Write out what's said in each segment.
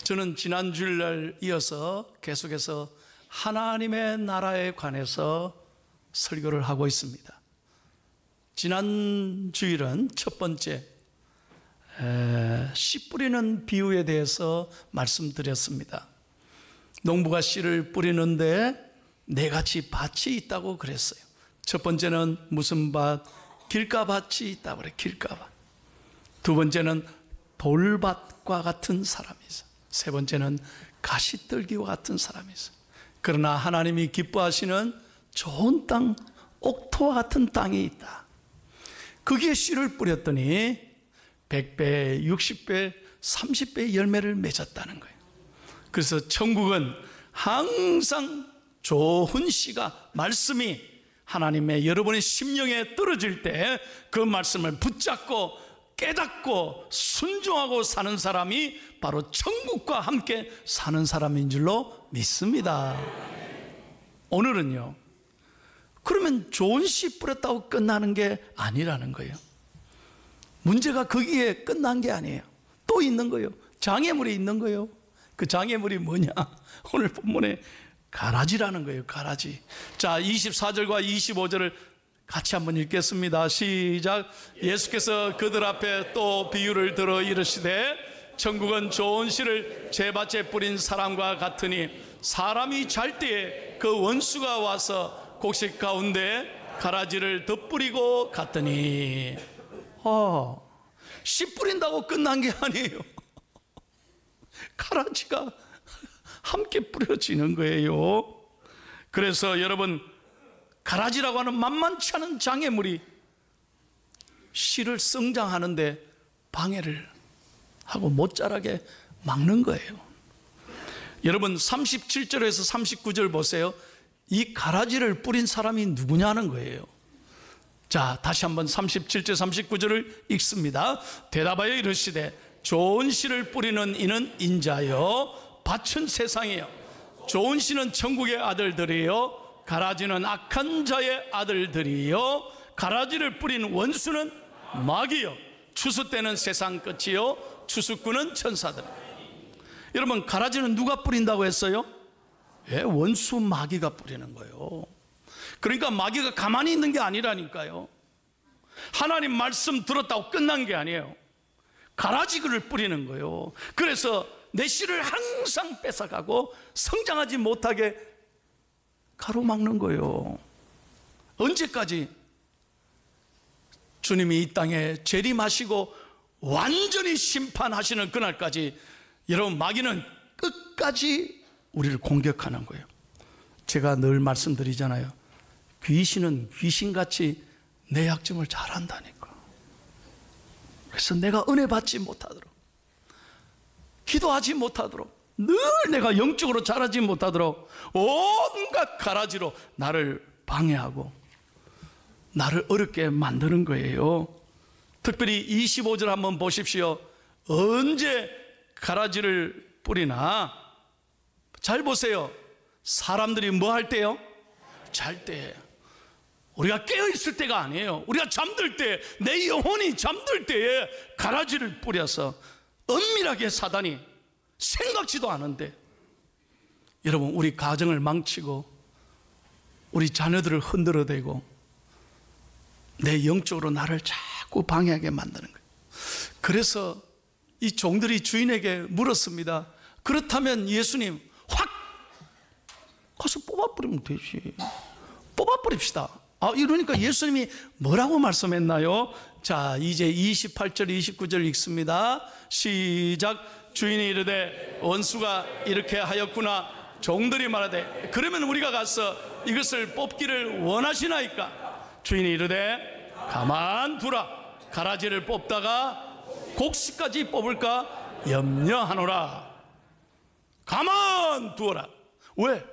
저는 지난 주일날 이어서 계속해서 하나님의 나라에 관해서 설교를 하고 있습니다. 지난 주일은 첫 번째 씨 뿌리는 비유에 대해서 말씀드렸습니다. 농부가 씨를 뿌리는데 네 가지 밭이 있다고 그랬어요. 첫 번째는 무슨 밭? 길가밭이 있다고 그래요. 길가밭. 두 번째는 돌밭과 같은 사람이 있어요. 세 번째는 가시떨기와 같은 사람이 있어요. 그러나 하나님이 기뻐하시는 좋은 땅, 옥토와 같은 땅이 있다. 거기에 씨를 뿌렸더니 100배, 60배, 30배의 열매를 맺었다는 거예요. 그래서 천국은 항상 좋은 씨가, 말씀이 하나님의 여러분의 심령에 떨어질 때 그 말씀을 붙잡고 깨닫고 순종하고 사는 사람이 바로 천국과 함께 사는 사람인 줄로 믿습니다. 오늘은요, 그러면 좋은 씨 뿌렸다고 끝나는 게 아니라는 거예요. 문제가 거기에 끝난 게 아니에요. 또 있는 거예요. 장애물이 있는 거예요. 그 장애물이 뭐냐? 오늘 본문에 가라지라는 거예요. 가라지. 자, 24절과 25절을 같이 한번 읽겠습니다. 시작. 예수께서 그들 앞에 또 비유를 들어 이르시되 천국은 좋은 씨를 제밭에 뿌린 사람과 같으니 사람이 잘 때에 그 원수가 와서 곡식 가운데 가라지를 덧뿌리고 갔더니 씨 뿌린다고 끝난 게 아니에요. 가라지가 함께 뿌려지는 거예요. 그래서 여러분, 가라지라고 하는 만만치 않은 장애물이 씨를 성장하는데 방해를 하고 못 자라게 막는 거예요. 여러분, 37절에서 39절 보세요. 이 가라지를 뿌린 사람이 누구냐는 거예요. 자, 다시 한번 37절 39절을 읽습니다. 대답하여 이르시되 좋은 씨를 뿌리는 이는 인자요 밭은 세상이요 좋은 씨는 천국의 아들들이요 가라지는 악한 자의 아들들이요 가라지를 뿌린 원수는 마귀요 추수 때는 세상 끝이요 추수꾼은 천사들. 여러분, 가라지는 누가 뿌린다고 했어요? 원수 마귀가 뿌리는 거예요. 그러니까 마귀가 가만히 있는 게 아니라니까요. 하나님 말씀 들었다고 끝난 게 아니에요. 가라지를 뿌리는 거예요. 그래서 내 씨를 항상 뺏어가고 성장하지 못하게 가로막는 거예요. 언제까지? 주님이 이 땅에 재림하시고 완전히 심판하시는 그날까지 여러분, 마귀는 끝까지 우리를 공격하는 거예요. 제가 늘 말씀드리잖아요. 귀신은 귀신같이 내 약점을 잘한다니까. 그래서 내가 은혜 받지 못하도록, 기도하지 못하도록, 늘 내가 영적으로 자라지 못하도록 온갖 가라지로 나를 방해하고 나를 어렵게 만드는 거예요. 특별히 25절 한번 보십시오. 언제 가라지를 뿌리나? 잘 보세요. 사람들이 뭐 할 때요? 잘 때. 우리가 깨어있을 때가 아니에요. 우리가 잠들 때, 내 영혼이 잠들 때에 가라지를 뿌려서 은밀하게 사단이 생각지도 않은데, 여러분, 우리 가정을 망치고 우리 자녀들을 흔들어대고 내 영적으로 나를 자꾸 방해하게 만드는 거예요. 그래서 이 종들이 주인에게 물었습니다. 그렇다면 예수님, 확 가서 뽑아버리면 되지. 뽑아버립시다. 이러니까 예수님이 뭐라고 말씀했나요? 자, 이제 28절 29절 읽습니다. 시작. 주인이 이르되 원수가 이렇게 하였구나. 종들이 말하되 그러면 우리가 가서 이것을 뽑기를 원하시나이까? 주인이 이르되 가만두라. 가라지를 뽑다가 곡식까지 뽑을까 염려하노라. 가만두어라. 왜?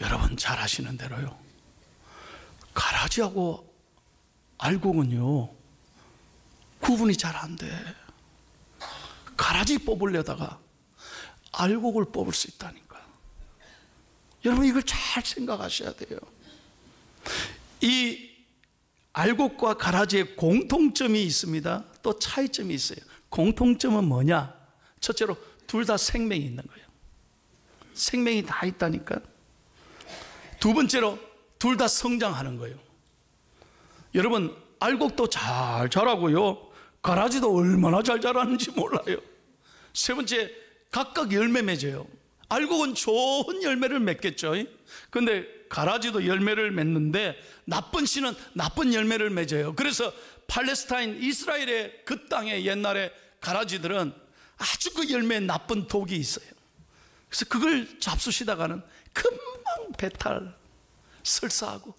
여러분 잘 아시는 대로요, 가라지하고 알곡은요 구분이 잘 안 돼. 가라지 뽑으려다가 알곡을 뽑을 수 있다니까. 여러분, 이걸 잘 생각하셔야 돼요. 이 알곡과 가라지의 공통점이 있습니다. 또 차이점이 있어요. 공통점은 뭐냐? 첫째로 둘 다 생명이 있는 거예요. 생명이 다 있다니까. 두 번째로 둘 다 성장하는 거예요. 여러분, 알곡도 잘 자라고요, 가라지도 얼마나 잘 자라는지 몰라요. 세 번째, 각각 열매 맺어요. 알곡은 좋은 열매를 맺겠죠. 근데 가라지도 열매를 맺는데 나쁜 씨는 나쁜 열매를 맺어요. 그래서 팔레스타인, 이스라엘의 그 땅에 옛날에 가라지들은 아주 그 열매에 나쁜 독이 있어요. 그래서 그걸 잡수시다가는 금방 배탈, 설사하고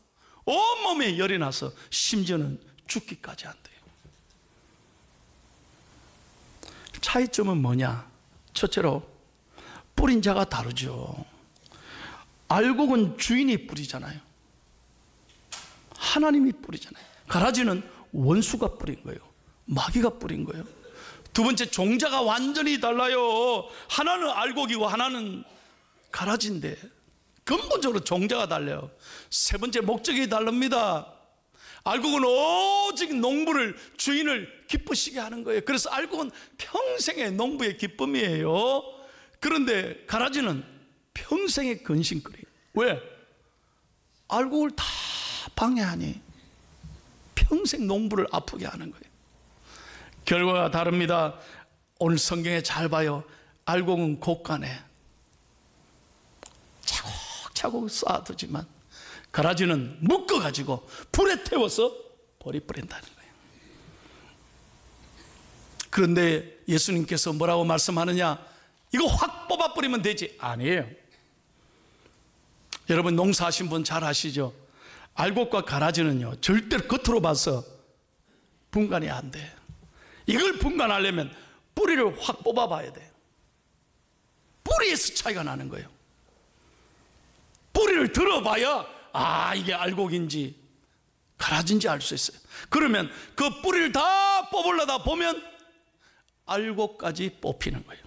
온몸에 열이 나서 심지어는 죽기까지 한대요. 차이점은 뭐냐? 첫째로 뿌린 자가 다르죠. 알곡은 주인이 뿌리잖아요. 하나님이 뿌리잖아요. 가라지는 원수가 뿌린 거예요. 마귀가 뿌린 거예요. 두 번째, 종자가 완전히 달라요. 하나는 알곡이고 하나는 가라지인데 근본적으로 종자가 달라요. 세 번째, 목적이 다릅니다. 알곡은 오직 농부를, 주인을 기쁘시게 하는 거예요. 그래서 알곡은 평생의 농부의 기쁨이에요. 그런데 가라지는 평생의 근심거리예요. 왜? 알곡을 다 방해하니 평생 농부를 아프게 하는 거예요. 결과가 다릅니다. 오늘 성경에 잘 봐요. 알곡은 곳간에 차곡차곡 쌓아두지만 가라지는 묶어가지고 불에 태워서 버린다는 거예요. 그런데 예수님께서 뭐라고 말씀하느냐? 이거 확 뽑아버리면 되지. 아니에요. 여러분, 농사하신 분 잘 아시죠? 알곡과 가라지는요, 절대로 겉으로 봐서 분간이 안 돼. 이걸 분간하려면 뿌리를 확 뽑아봐야 돼요. 뿌리에서 차이가 나는 거예요. 뿌리를 들어봐야 이게 알곡인지 가라지인지 알 수 있어요. 그러면 그 뿌리를 다 뽑으려다 보면 알곡까지 뽑히는 거예요.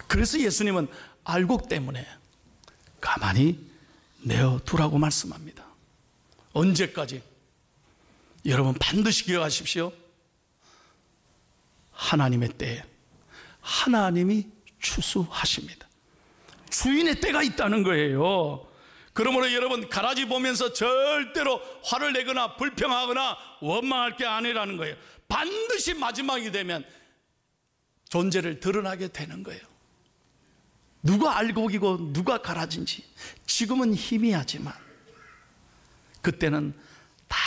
그래서 예수님은 알곡 때문에 가만히 내어두라고 말씀합니다. 언제까지? 여러분, 반드시 기억하십시오. 하나님의 때에 하나님이 추수하십니다. 주인의 때가 있다는 거예요. 그러므로 여러분, 가라지 보면서 절대로 화를 내거나 불평하거나 원망할 게 아니라는 거예요. 반드시 마지막이 되면 존재를 드러나게 되는 거예요. 누가 알곡이고 누가 가라지인지 지금은 희미하지만 그때는 다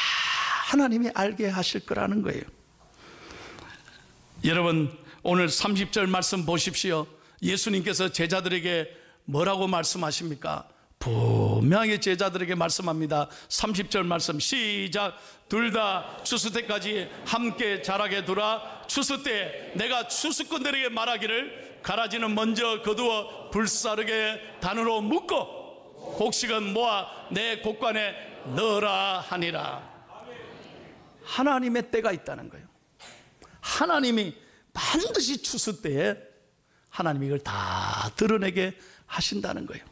하나님이 알게 하실 거라는 거예요. 여러분, 오늘 30절 말씀 보십시오. 예수님께서 제자들에게 뭐라고 말씀하십니까? 분명히 제자들에게 말씀합니다. 30절 말씀 시작. 둘 다 추수 때까지 함께 자라게 두라. 추수 때 내가 추수꾼들에게 말하기를 가라지는 먼저 거두어 불사르게 단으로 묶어 곡식은 모아 내 곡간에 넣으라 하니라. 하나님의 때가 있다는 거예요. 하나님이 반드시 추수 때에 하나님이 이걸 다 드러내게 하신다는 거예요.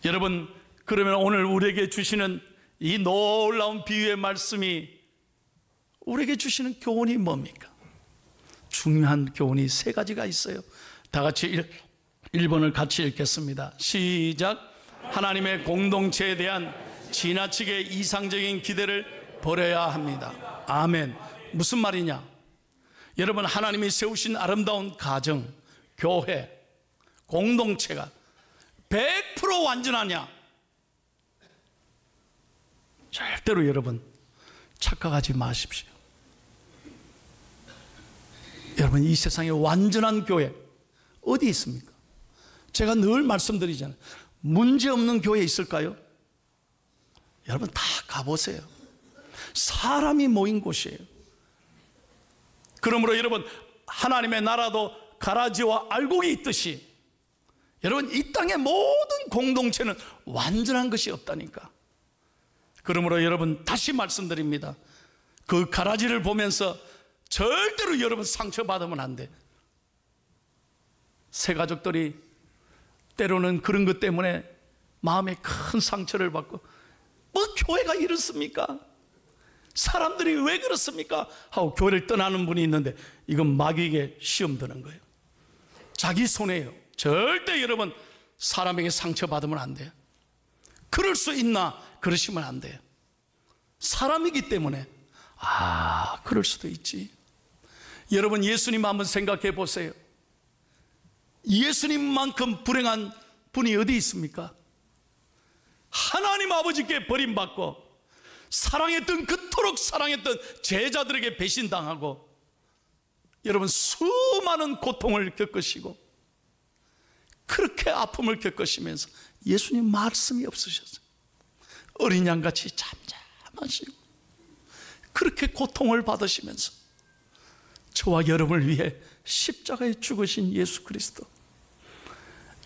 여러분, 그러면 오늘 우리에게 주시는 이 놀라운 비유의 말씀이 우리에게 주시는 교훈이 뭡니까? 중요한 교훈이 세 가지가 있어요. 다 같이 1번을 같이 읽겠습니다. 시작. 하나님의 공동체에 대한 지나치게 이상적인 기대를 버려야 합니다. 아멘. 무슨 말이냐? 여러분, 하나님이 세우신 아름다운 가정, 교회, 공동체가 100% 완전하냐? 절대로 여러분 착각하지 마십시오. 여러분, 이 세상에 완전한 교회 어디 있습니까? 제가 늘 말씀드리잖아요. 문제없는 교회 있을까요? 여러분 다 가보세요. 사람이 모인 곳이에요. 그러므로 여러분, 하나님의 나라도 가라지와 알곡이 있듯이 여러분, 이 땅의 모든 공동체는 완전한 것이 없다니까. 그러므로 여러분, 다시 말씀드립니다. 그 가라지를 보면서 절대로 여러분 상처받으면 안 돼. 새 가족들이 때로는 그런 것 때문에 마음에 큰 상처를 받고, 뭐 교회가 이렇습니까? 사람들이 왜 그렇습니까? 하고 교회를 떠나는 분이 있는데, 이건 마귀에게 시험 드는 거예요. 자기 손해예요. 절대 여러분 사람에게 상처받으면 안 돼요. 그럴 수 있나? 그러시면 안 돼요. 사람이기 때문에 그럴 수도 있지. 여러분 예수님 한번 생각해 보세요. 예수님만큼 불행한 분이 어디 있습니까? 하나님 아버지께 버림받고 사랑했던, 그토록 사랑했던 제자들에게 배신당하고 여러분 수많은 고통을 겪으시고 그렇게 아픔을 겪으시면서 예수님 말씀이 없으셨어요. 어린 양같이 잠잠하시고 그렇게 고통을 받으시면서 저와 여러분을 위해 십자가에 죽으신 예수 그리스도,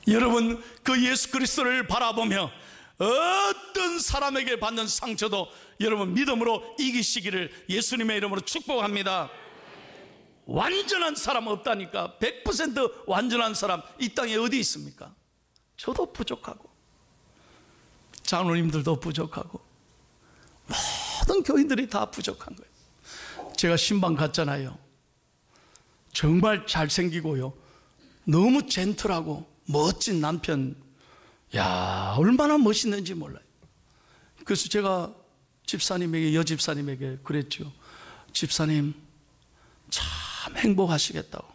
여러분 그 예수 그리스도를 바라보며 어떤 사람에게 받는 상처도 여러분 믿음으로 이기시기를 예수님의 이름으로 축복합니다. 완전한 사람 없다니까. 100% 완전한 사람 이 땅에 어디 있습니까? 저도 부족하고 장로님들도 부족하고 모든 교인들이 다 부족한 거예요. 제가 신방 갔잖아요. 정말 잘생기고요, 너무 젠틀하고 멋진 남편, 얼마나 멋있는지 몰라요. 그래서 제가 집사님에게, 여집사님에게 그랬죠. 집사님 참 행복하시겠다고.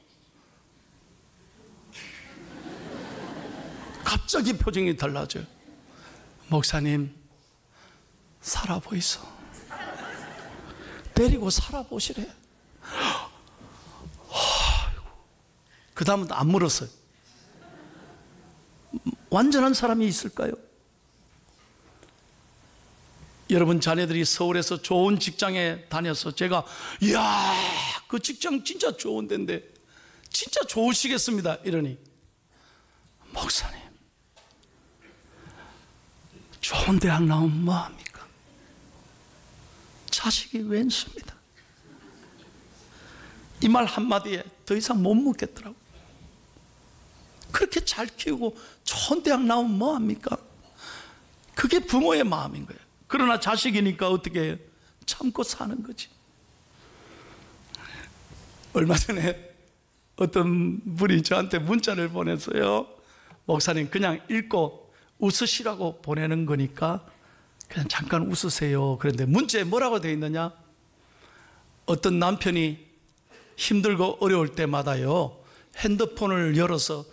갑자기 표정이 달라져요. 목사님 살아보이소. 데리고 살아보시래. 그 다음은 안 물었어요. 완전한 사람이 있을까요? 여러분 자녀들이 서울에서 좋은 직장에 다녀서 제가 그 직장 진짜 좋은 데인데 진짜 좋으시겠습니다 이러니, 목사님 좋은 대학 나오면 뭐합니까? 자식이 왼수입니다. 이 말 한마디에 더 이상 못 묻겠더라고요. 그렇게 잘 키우고 좋은 대학 나오면 뭐합니까? 그게 부모의 마음인 거예요. 그러나 자식이니까 어떻게 해요? 참고 사는 거지. 얼마 전에 어떤 분이 저한테 문자를 보냈어요. 목사님 그냥 읽고 웃으시라고 보내는 거니까 그냥 잠깐 웃으세요. 그런데 문자에 뭐라고 되어 있느냐? 어떤 남편이 힘들고 어려울 때마다요 핸드폰을 열어서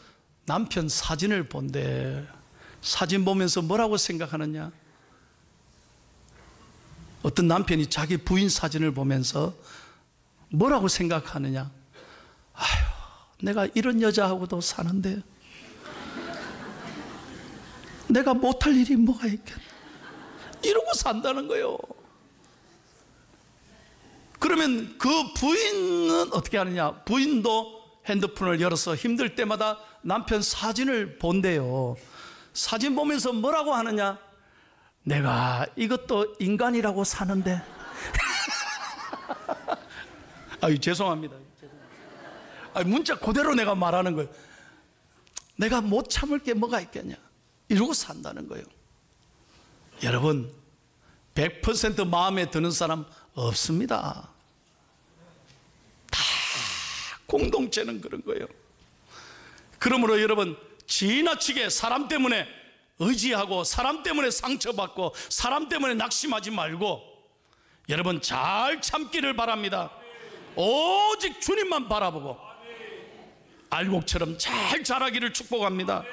남편 사진을 본대. 사진 보면서 뭐라고 생각하느냐? 어떤 남편이 자기 부인 사진을 보면서 뭐라고 생각하느냐? 내가 이런 여자하고도 사는데 내가 못할 일이 뭐가 있겠나? 이러고 산다는 거예요. 그러면 그 부인은 어떻게 하느냐? 부인도 핸드폰을 열어서 힘들 때마다 남편 사진을 본대요. 사진 보면서 뭐라고 하느냐? 내가 이것도 인간이라고 사는데. 죄송합니다. 문자 그대로 내가 말하는 거예요. 내가 못 참을 게 뭐가 있겠냐? 이러고 산다는 거예요. 여러분 100% 마음에 드는 사람 없습니다. 다 공동체는 그런 거예요. 그러므로 여러분 지나치게 사람 때문에 의지하고 사람 때문에 상처받고 사람 때문에 낙심하지 말고 여러분 잘 참기를 바랍니다. 오직 주님만 바라보고 알곡처럼 잘 자라기를 축복합니다.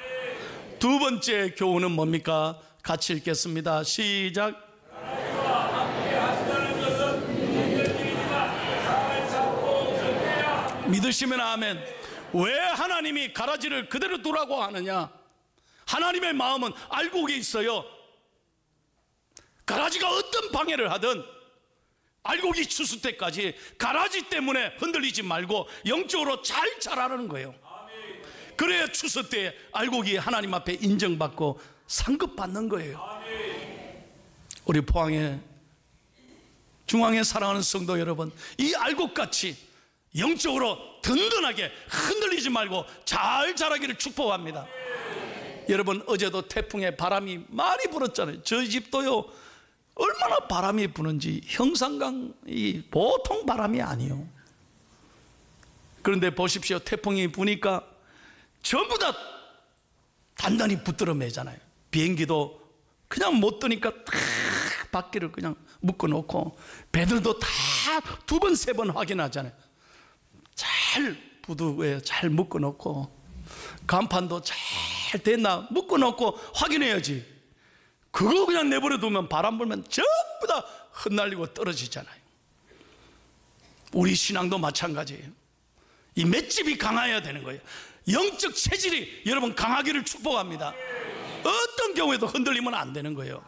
두 번째 교훈은 뭡니까? 같이 읽겠습니다. 시작. 믿으시면 아멘. 왜 하나님이 가라지를 그대로 두라고 하느냐? 하나님의 마음은 알곡에 있어요. 가라지가 어떤 방해를 하든 알곡이 추수 때까지 가라지 때문에 흔들리지 말고 영적으로 잘 자라는 거예요. 그래야 추수 때 알곡이 하나님 앞에 인정받고 상급받는 거예요. 우리 포항에 중앙에 사랑하는 성도 여러분, 이 알곡같이 영적으로 든든하게 흔들리지 말고 잘 자라기를 축복합니다. 여러분 어제도 태풍에 바람이 많이 불었잖아요. 저희 집도요 얼마나 바람이 부는지, 형산강이 보통 바람이 아니에요. 그런데 보십시오. 태풍이 부니까 전부 다 단단히 붙들어 매잖아요. 비행기도 그냥 못 뜨니까 다 바퀴를 그냥 묶어 놓고, 배들도 다 2번, 3번 확인하잖아요. 잘 부두에 잘 묶어 놓고, 간판도 잘 됐나 묶어 놓고 확인해야지. 그거 그냥 내버려 두면 바람 불면 전부 다 흩날리고 떨어지잖아요. 우리 신앙도 마찬가지예요. 이 맷집이 강해야 되는 거예요. 영적 체질이 여러분 강하기를 축복합니다. 어떤 경우에도 흔들리면 안 되는 거예요.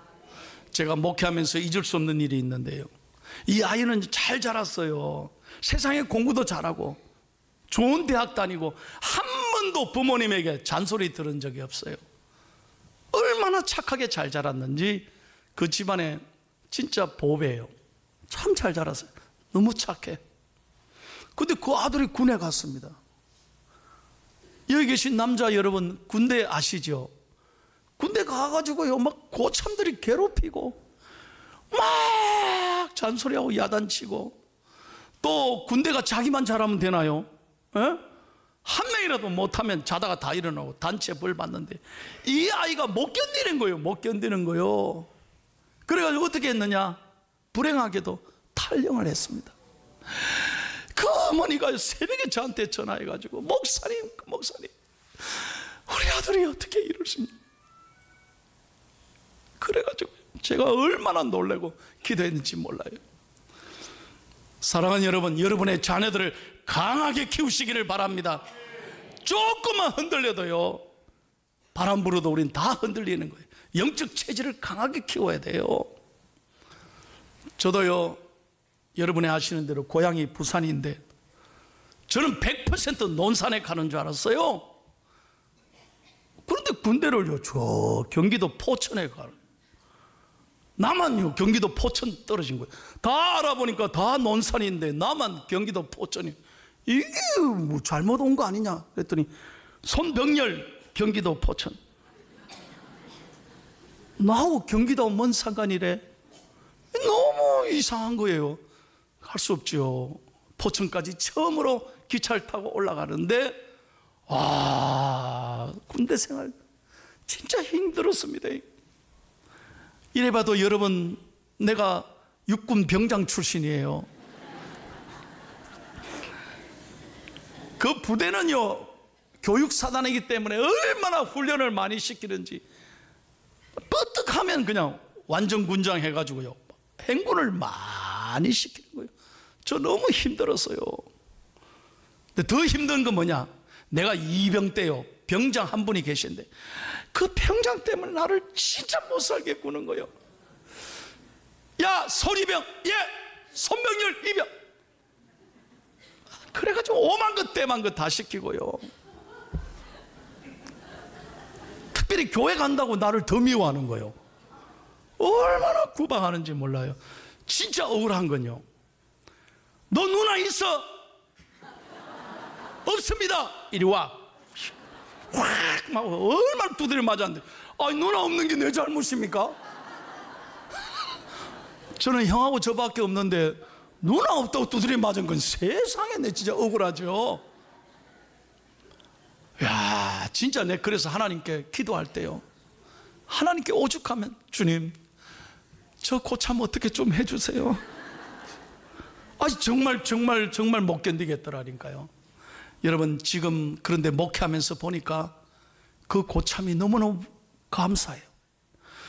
제가 목회하면서 잊을 수 없는 일이 있는데요, 이 아이는 잘 자랐어요. 세상에 공부도 잘하고 좋은 대학 다니고 한 번도 부모님에게 잔소리 들은 적이 없어요. 얼마나 착하게 잘 자랐는지. 그 집안에 진짜 보배예요. 참 잘 자랐어요. 너무 착해. 근데 그 아들이 군에 갔습니다. 여기 계신 남자 여러분, 군대 아시죠? 군대 가가지고요, 막 고참들이 괴롭히고 막 잔소리하고 야단치고, 또 군대가 자기만 잘하면 되나요? 에? 한 명이라도 못하면 자다가 다 일어나고 단체 벌 받는데, 이 아이가 못 견디는 거예요. 못 견디는 거예요. 그래가지고 어떻게 했느냐, 불행하게도 탈영을 했습니다. 그 어머니가 새벽에 저한테 전화해가지고, 목사님 우리 아들이 어떻게 이럴 수 있냐. 그래가지고 제가 얼마나 놀래고 기도했는지 몰라요. 사랑하는 여러분, 여러분의 자녀들을 강하게 키우시기를 바랍니다. 조금만 흔들려도요, 바람 불어도 우린 다 흔들리는 거예요. 영적 체질을 강하게 키워야 돼요. 저도요, 여러분이 아시는 대로 고향이 부산인데, 저는 100% 논산에 가는 줄 알았어요. 그런데 군대를요, 저 경기도 포천에 가요. 나만요, 경기도 포천 떨어진 거예요. 다 알아보니까 다 논산인데 나만 경기도 포천이, 이게 뭐 잘못 온 거 아니냐 그랬더니 손병렬 경기도 포천. 나하고 경기도 뭔 상관이래. 너무 이상한 거예요. 할 수 없죠. 포천까지 처음으로 기차를 타고 올라가는데, 군대 생활 진짜 힘들었습니다. 이래봐도 여러분, 내가 육군 병장 출신이에요. 그 부대는요, 교육사단이기 때문에 얼마나 훈련을 많이 시키는지, 뻗뜩하면 그냥 완전 군장 해가지고요, 행군을 많이 시키는 거예요. 저 너무 힘들었어요. 근데 더 힘든 건 뭐냐, 내가 이병 때요, 병장 한 분이 계신데 그 병장 때문에 나를 진짜 못 살게 구는 거예요. 야, 손이병, 예, 손병렬 이병. 그래가지고 오만 것 때만 것 다 시키고요. 특별히 교회 간다고 나를 더 미워하는 거예요. 얼마나 구박하는지 몰라요. 진짜 억울한 건요, 너 누나 있어? 없습니다. 이리 와. 확 막 얼마나 두드려 맞았는데, 아니 누나 없는 게 내 잘못입니까? 저는 형하고 저밖에 없는데 누나 없다고 두드려 맞은 건 세상에 내 진짜 억울하죠. 야, 진짜 내 그래서 하나님께 기도할 때요, 하나님께 오죽하면, 주님 저 고참 어떻게 좀 해주세요. 아니 정말 못 견디겠더라니까요. 여러분, 지금 그런데 목회하면서 보니까 그 고참이 너무너무 감사해요.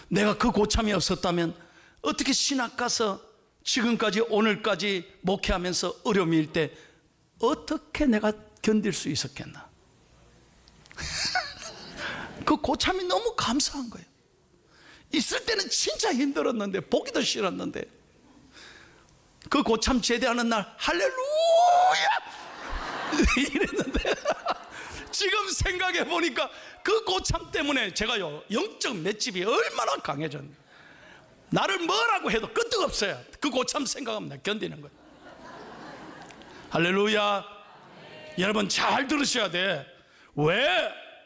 내가 그 고참이 없었다면 어떻게 신학 가서 지금까지 오늘까지 목회하면서 어려움일 때 어떻게 내가 견딜 수 있었겠나. 그 고참이 너무 감사한 거예요. 있을 때는 진짜 힘들었는데, 보기도 싫었는데, 그 고참 제대하는 날 할렐루야 이랬는데 지금 생각해 보니까 그 고참 때문에 제가요, 영적 맷집이 얼마나 강해졌는데, 나를 뭐라고 해도 끄떡없어요. 그 고참 생각하면 나 견디는 거예요. 할렐루야. 여러분 잘 들으셔야 돼. 왜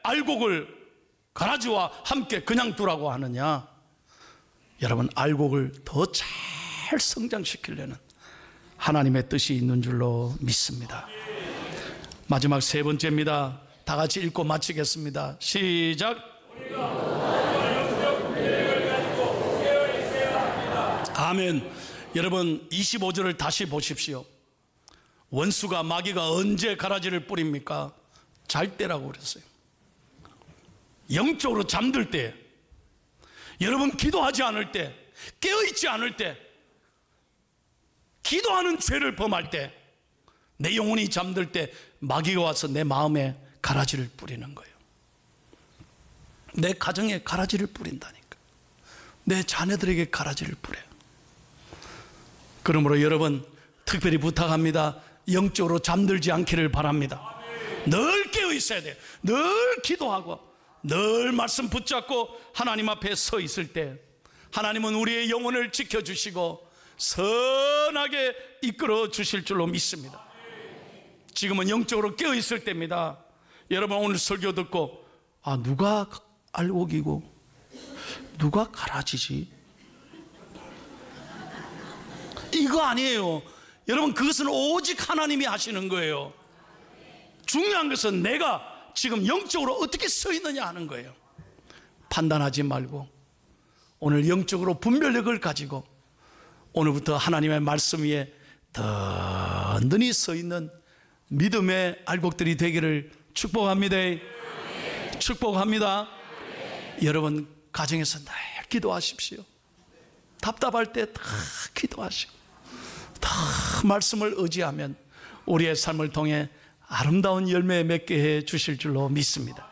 알곡을 가라지와 함께 그냥 두라고 하느냐. 여러분, 알곡을 더 잘 성장시키려는 하나님의 뜻이 있는 줄로 믿습니다. 마지막 세 번째입니다. 다 같이 읽고 마치겠습니다. 시작. 아멘. 여러분 25절을 다시 보십시오. 원수가 마귀가 언제 가라지를 뿌립니까? 잘 때라고 그랬어요. 영적으로 잠들 때, 여러분 기도하지 않을 때, 깨어있지 않을 때, 기도하는 죄를 범할 때, 내 영혼이 잠들 때 마귀가 와서 내 마음에 가라지를 뿌리는 거예요. 내 가정에 가라지를 뿌린다니까. 내 자녀들에게 가라지를 뿌려요. 그러므로 여러분 특별히 부탁합니다. 영적으로 잠들지 않기를 바랍니다. 늘 깨어 있어야 돼요. 늘 기도하고 늘 말씀 붙잡고 하나님 앞에 서 있을 때 하나님은 우리의 영혼을 지켜주시고 선하게 이끌어 주실 줄로 믿습니다. 지금은 영적으로 깨어 있을 때입니다. 여러분 오늘 설교 듣고 누가 알곡이고 누가 가라지지? 이거 아니에요. 여러분 그것은 오직 하나님이 하시는 거예요. 중요한 것은 내가 지금 영적으로 어떻게 서 있느냐 하는 거예요. 판단하지 말고 오늘 영적으로 분별력을 가지고 오늘부터 하나님의 말씀 위에 든든히 서 있는 믿음의 알곡들이 되기를 축복합니다. 축복합니다. 여러분 가정에서 늘 기도하십시오. 답답할 때 다 기도하시고 다 말씀을 의지하면 우리의 삶을 통해 아름다운 열매 맺게 해 주실 줄로 믿습니다.